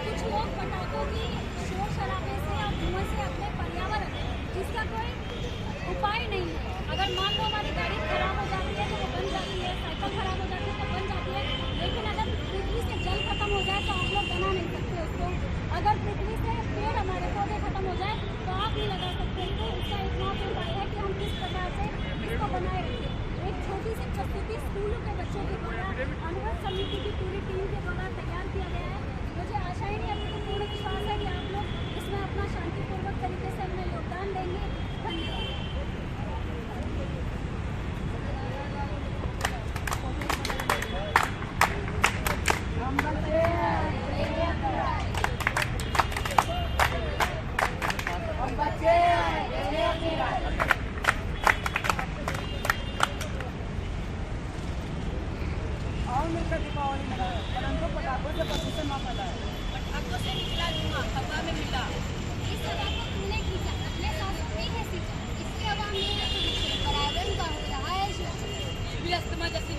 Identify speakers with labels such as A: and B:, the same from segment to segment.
A: कुछ लोग पटाखों की शोर शराबे से और धुआं से अपने पर्यावरण जिसका कोई उपाय नहीं है। अगर मान लो हमारी गाड़ी खराब हो जाती है तो वो बन जाती है, साइकिल खराब हो जाती है तो बन जाती है, लेकिन अगर पृथ्वी से जल खत्म हो जाए तो आप लोग बना नहीं सकते उसको। अगर पृथ्वी से पेड़ हमारे पौधे खत्म हो जाए तो आप नहीं लगा सकते। तो इसका एकमात्र उपाय है कि हम किस प्रकार से इसको बनाए रखें। एक छोटी सी प्रस्तुति स्कूलों के बच्चों के द्वारा अनुभव समिति की पूरी टीम के द्वारा तैयार किया गया है। मुझे आशा ही नहीं, अभी तो पूर्ण विश्वास है कि आप लोग इसमें अपना शांतिपूर्वक तरीके से अपना योगदान देंगे। धन्यवाद।
B: दीपावली मनाए, परंतु पटाखों से प्रदूषण न फैलाए।
C: पटाखों से निकला धुआं हवा में मिला।
A: इस हवा को तूने खींचा, अपने सांसों में है सींचा, इससे हवा में पर्यावरण का हो रहा है शोषण।
C: भी अस्थमा जैसी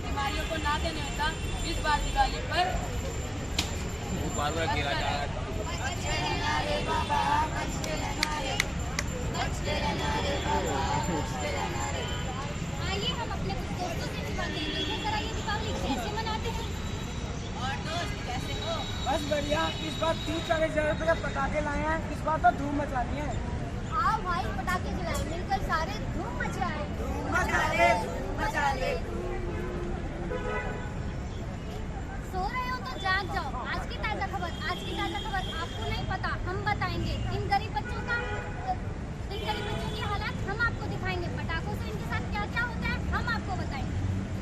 C: बीमारियों को ना देने होता इस बार दिवाली पर
D: बार-बार गिरा जा रहा है।
A: आइए हम अपने कुछ दोस्तों से भी बातें करेंगे। जरा ये दीपावली कैसे मनाते हैं?
C: और दोस्त कैसे हो?
B: बस बढ़िया। इस बार 30-40 हजार रुपये के पटाखे लाए हैं। इस बार तो धूम मचानी है।
A: आओ भाई पटाखे जलाएं, मिलकर सारे धूम मचाएं।
C: मचा ले।
A: सो रहे हो तो जाग जाओ। आज की ताजा खबर आपको नहीं पता, हम बताएंगे। इन गरीब बच्चों की हालत हम आपको दिखाएंगे। पटाखों से इनके साथ क्या क्या होता है हम आपको बताएंगे।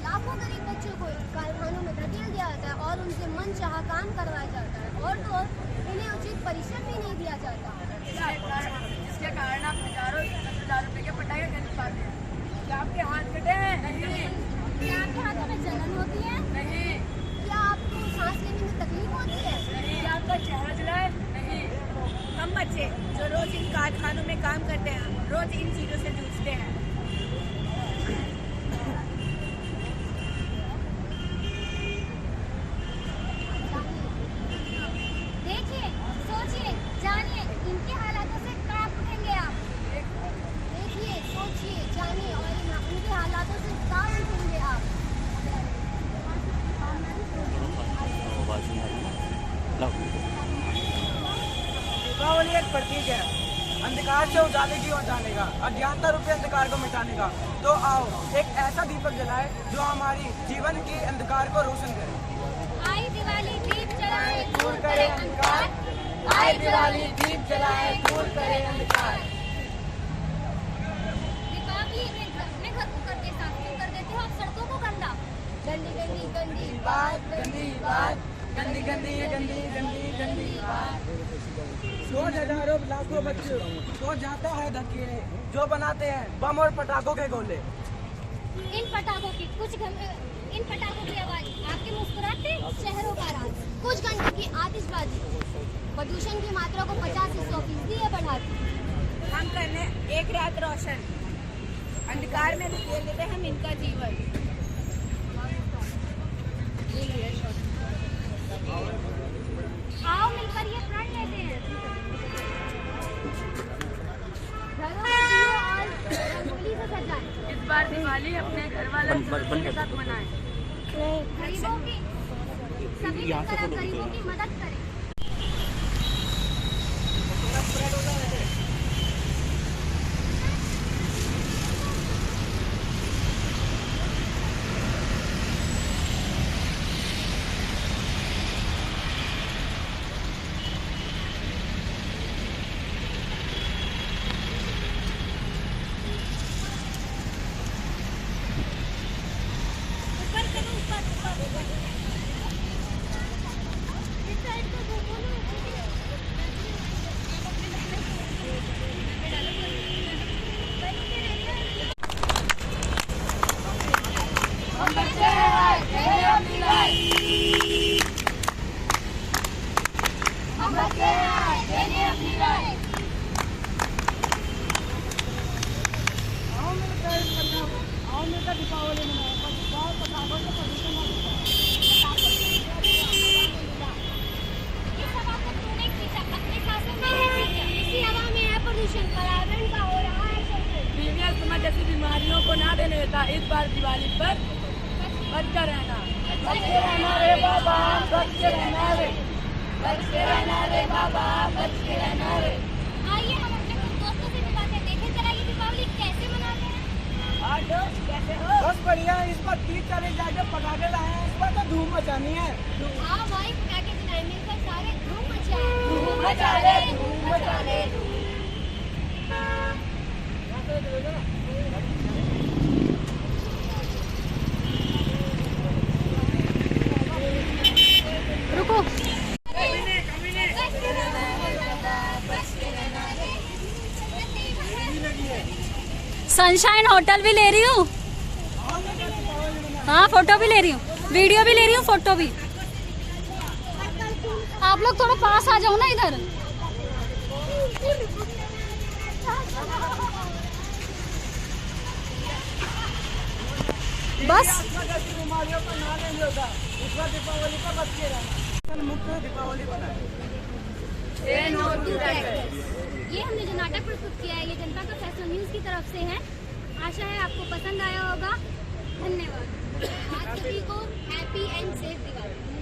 A: लाखों गरीब बच्चों को कारखानों में धकेल दिया जाता है और उनसे मनचाहा काम करवाया जाता है और तो इन्हें उचित परिश्रम भी नहीं दिया जाता।
C: जिसके कारण आप हजारों रुपए के पटाखे खरीद पाते हैं। क्या आपके हाथ कटे हैं? नहीं।
A: क्या आपके हाथों में जलन होती है?
C: नहीं।
A: क्या आपको सांस लेने में तकलीफ होती है?
C: नहीं। क्या आपका चेहरा जला है? नहीं। हम बच्चे जो रोज इन कारखानों में काम करते हैं, रोज इन चीजों से जूझते हैं।
A: देखिए, सोचिए, जानिए, इनके हालातों से कहाँ उठेंगे आप? देखिए, सोचिए, जानिए और उनके हालातों से कहाँ उठेंगे आप?
B: दीपावली एक प्रतीक है अंधकार से उजाले की ओर जाने का, अज्ञानता रूपी अंधकार को मिटाने का। तो आओ एक ऐसा दीपक जलाए जो हमारी जीवन के अंधकार को रोशन करे।
A: आई दिवाली दीप जलाए,
B: दूर करे अंधकार। आए दिवाली दीप जलाए, दूर करे अंधकार।
A: दीपावली में अपने घर को करके साफ क्यों कर देते हो आप सड़कों को गंदा? गंदी गंदी गंदी
B: बात, गंदी बात, गंदी गंदी गंदी गंदी गंदी बात। रोज हजारों लाखों बच्चे तो जाता है धकेले जो बनाते हैं बम और पटाखों के गोले।
A: इन पटाखों की आवाज आपके मुस्कुराते शहरों का राज। कुछ घंटों की आतिशबाजी प्रदूषण की मात्रा को 50-100% बढ़ाती।
C: हम करने एक रात रोशन, अंधकार में धकेल देते हम इनका जीवन।
A: आओ मिलकर ये प्रण लेते हैं। घरों को दिए और रंगोली से सजाएं।
C: इस बार दिवाली अपने घर वालों के साथ मनाएं।
A: गरीबों की सभी मिलकर गरीबों की मदद करें।
B: दीपावली मनाए, पटाखों से प्रदूषण न फैलाए।
C: को ना देने देता। इस बार दिवाली पर बचकर रहना।
B: बच्चे रहना रे बाबा, बच्चे रहना रे, बच्चे रहना रे बाबा, बच्चे रहना रे।
A: आइए हम अपने कुछ दोस्तों से भी बातें देखें जरा ये दीपावली कैसे मनाते हैं।
C: और दोस्त कैसे हो?
B: बस बढ़िया, इस पर 30-40 जाके पटाखे लाए हैं, इस पर तो धूम मचानी है।
A: हाँ भाई पटाखे जलाए मिलकर सारे धूम मचाए।
C: धूम मचा ले, धूम मचा ले।
A: रुको। सनशाइन होटल भी ले रही हूँ, हाँ फोटो भी ले रही हूँ, वीडियो भी ले रही हूँ, फोटो भी। आप लोग थोड़ा पास आ जाओ ना इधर। बस
B: बीमारियों का नाम नहीं होता, इस बार दीपावली पर बच्चे रहना। मुक्त दीपावली बनाए।
A: ये हमने जो नाटक प्रस्तुत किया है ये जनता का फैसला न्यूज़ की तरफ से है। आशा है आपको पसंद आया होगा। धन्यवाद। आप सभी को हैप्पी एंड सेफ दिवाली।